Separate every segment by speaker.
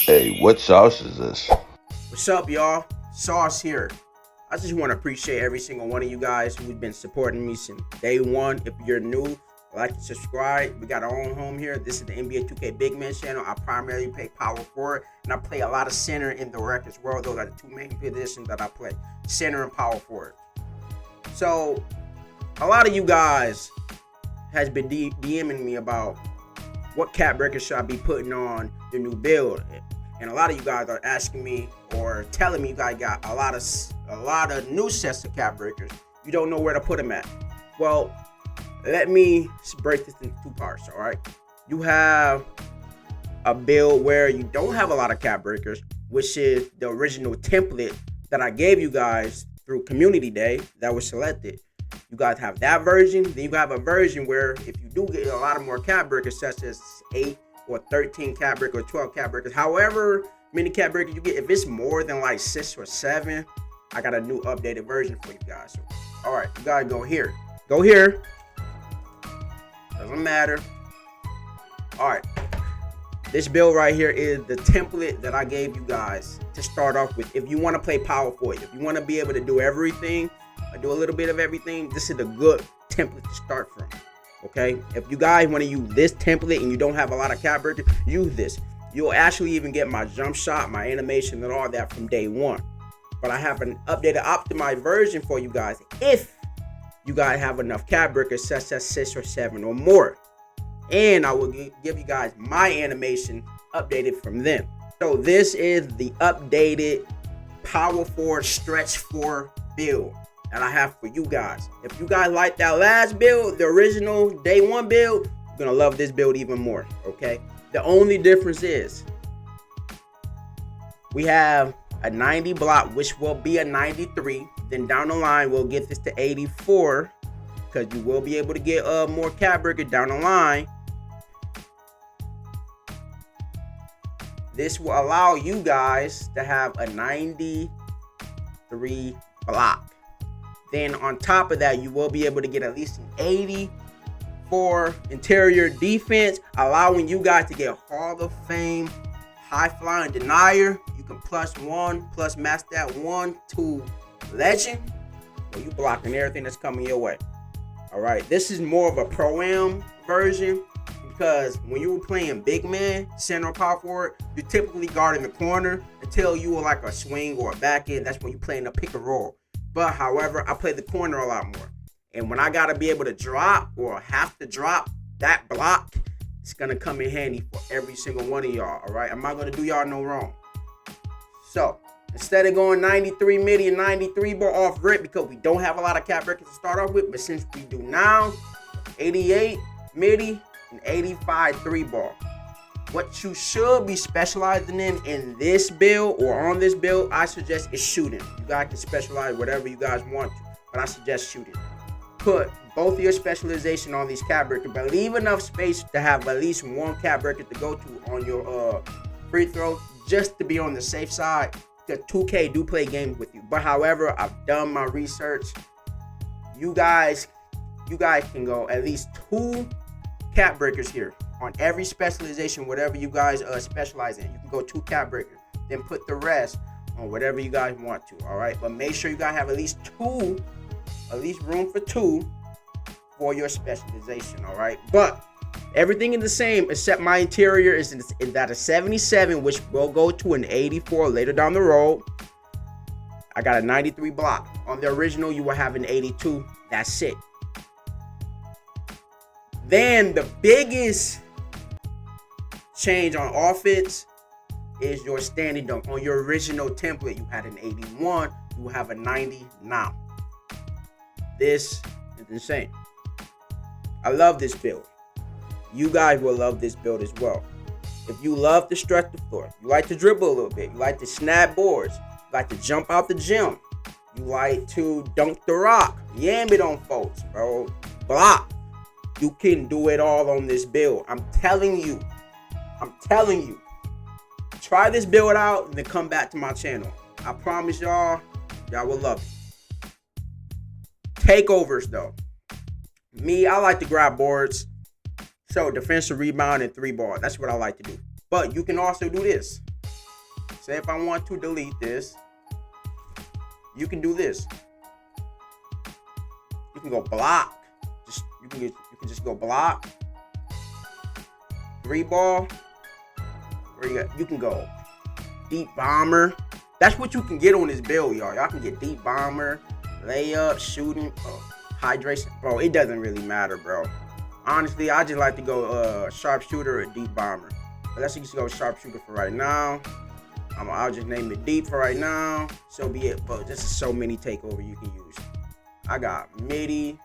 Speaker 1: Hey, what sauce is this?
Speaker 2: What's up, y'all? Sauce here. I just want to appreciate every single one of you guys who've been supporting me since day one. If you're new, like and subscribe. We got our own home here. This is the NBA 2K Big Man channel. I primarily play power forward, and I play a lot of center in the rec as well. Those are the two main positions that I play, center and power forward. So, a lot of you guys has been DMing me about what cap breaker should I be putting on the new build. And a lot of you guys are asking me or telling me you guys got a lot of new sets of cap breakers. You don't know where to put them at. Well, let me break this into two parts, all right? You have a build where you don't have a lot of cap breakers, which is the original template that I gave you guys through Community Day that was selected. You guys have that version. Then you have a version where if you do get a lot of more cap breakers, such as 8 or 13 cap breakers or 12 cap breakers, however many cap breakers you get, if it's more than like 6 or 7, I got a new updated version for you guys. So, all right, you gotta go here. Go here. Doesn't matter. All right. This build right here is the template that I gave you guys to start off with. If you want to play power forward, if you want to be able to do everything, do a little bit of everything, this is a good template to start from. Okay, if you guys want to use this template and you don't have a lot of cap breakers, use this. You'll actually even get my jump shot, my animation, and all that from day one. But I have an updated, optimized version for you guys if you guys have enough cap breakers, such as 6 or 7 or more. And I will give you guys my animation updated from them. So this is the updated power forward stretch 4 build that I have for you guys. If you guys like that last build, the original day 1 build, you're gonna love this build even more. Okay, the only difference is we have a 90 block, which will be a 93. Then down the line we'll get this to 84, because you will be able to get more cap breaker down the line. This will allow you guys to have a 93 block. Then on top of that, you will be able to get at least an 80 for interior defense, allowing you guys to get Hall of Fame high flying denier. You can +1, plus match that 1 to legend. So you blocking everything that's coming your way. All right, this is more of a pro-am version, because when you were playing big man, center or power forward, you typically guard in the corner until you were like a swing or a back end. That's when you play in a pick and roll. But however, I play the corner a lot more. And when I gotta be able to drop or have to drop that block, it's gonna come in handy for every single one of y'all, all right? I'm not gonna do y'all no wrong. So, instead of going 93 midi and 93 ball off rip, because we don't have a lot of cap breakers to start off with, but since we do now, 88 midi and 85 3 ball. What you should be specializing in this build or on this build, I suggest is shooting. You guys can specialize whatever you guys want to, but I suggest shooting. Put both of your specialization on these cap breakers, but leave enough space to have at least one cap breaker to go to on your free throw, just to be on the safe side, because 2K do play games with you. But however, I've done my research. You guys can go at least 2 cap breakers here on every specialization, whatever you guys specialize in. You can go 2 cap breakers, then put the rest on whatever you guys want to. All right, but make sure you guys have at least room for 2 for your specialization. All right, but everything is the same except my interior is at a 77, which will go to an 84 later down the road. I got a 93 block. On the original, you will have an 82. That's it. Then the biggest change on offense is your standing dunk. On your original template, you had an 81. You will have a 90 now. This is insane. I love this build. You guys will love this build as well. If you love to stretch the floor, you like to dribble a little bit, you like to snap boards, you like to jump out the gym, you like to dunk the rock, yam it on folks, bro, block. You can do it all on this build. I'm telling you. Try this build out and then come back to my channel. I promise y'all will love it. Takeovers though. Me, I like to grab boards. So defensive rebound and 3 ball. That's what I like to do. But you can also do this. say if I want to delete this, you can do this. You can go block. You can just go block. 3-ball. You can go deep bomber. That's what you can get on this build, y'all. Y'all can get deep bomber, layup, shooting, hydration. Bro, it doesn't really matter, bro. Honestly, I just like to go sharpshooter or deep bomber. But let's just go sharpshooter for right now. I'll just name it deep for right now. So be it. But this is so many takeover you can use. I got midi.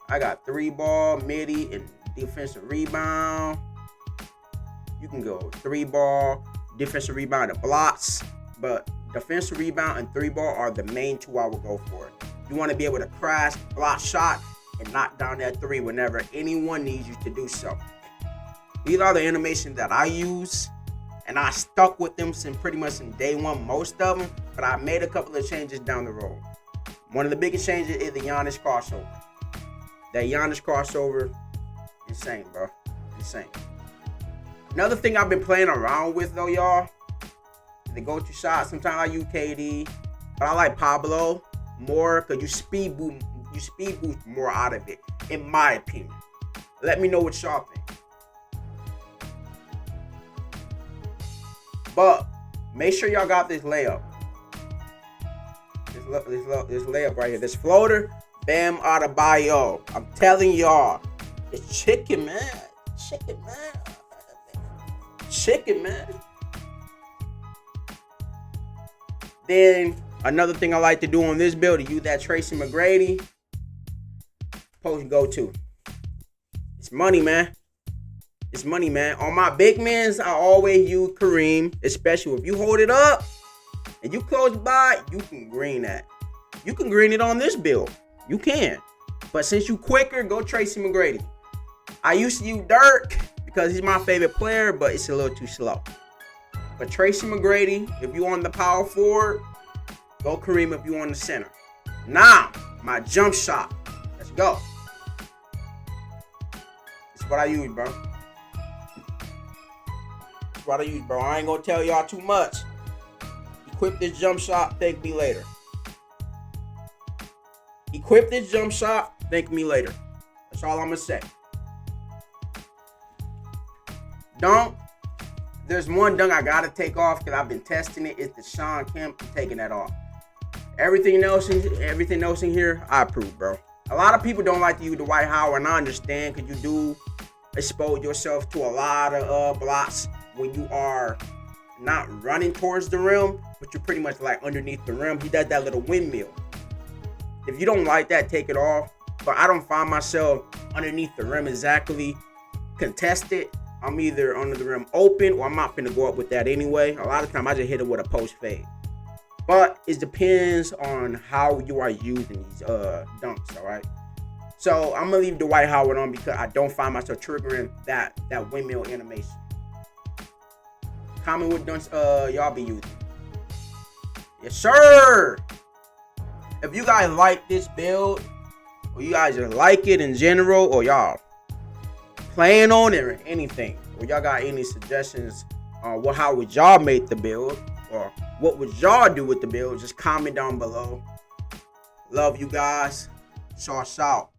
Speaker 2: I got 3-ball, midi, and defensive rebound. You can go 3-ball, defensive rebound, and blocks. But defensive rebound and 3-ball are the main two I will go for. You want to be able to crash, block shot, and knock down that 3 whenever anyone needs you to do so. These are the animations that I use, and I stuck with them since pretty much in day one, most of them, but I made a couple of changes down the road. One of the biggest changes is the Giannis crossover. That Giannis crossover, insane, bro. Insane. Another thing I've been playing around with, though, y'all, is the go-to shot. Sometimes I use KD, but I like Pablo more because you speed boost more out of it, in my opinion. Let me know what y'all think. But make sure y'all got this layup. This layup right here. This floater, Bam Adebayo. I'm telling y'all, it's chicken, man. Chicken, man. Then another thing I like to do on this build is use that Tracy McGrady post go-to. It's money, man. It's money, man. On my big mans, I always use Kareem, especially if you hold it up and you close by, you can green that. You can green it on this build. You can. But since you quicker, go Tracy McGrady. I used to use Dirk because he's my favorite player, but it's a little too slow. But Tracy McGrady, if you on the power forward, go Kareem if you on the center. Now, my jump shot. Let's go. It's what I use, bro. It's what I use, bro. I ain't gonna tell y'all too much. Equip this jump shot, thank me later. Equip this jump shot, thank me later. That's all I'm gonna say. Dunk. There's one dunk I gotta take off because I've been testing it. It's the Sean Kemp. I'm taking that off. Everything else in here, I approve, bro. A lot of people don't like to use the Dwight Howard, and I understand because you do expose yourself to a lot of blocks when you are not running towards the rim, but you're pretty much like underneath the rim. He does that little windmill. If you don't like that, take it off. But I don't find myself underneath the rim exactly contested. I'm either under the rim open or I'm not finna go up with that anyway. A lot of time I just hit it with a post fade. But it depends on how you are using these dunks, all right? So I'm gonna leave the Dwight Howard on because I don't find myself triggering that windmill animation. Comment what dunks y'all be using. Yes, sir! If you guys like this build, or you guys just like it in general, or y'all playing on it or anything, or y'all got any suggestions on how would y'all make the build, or what would y'all do with the build, just comment down below. Love you guys. Sauce out.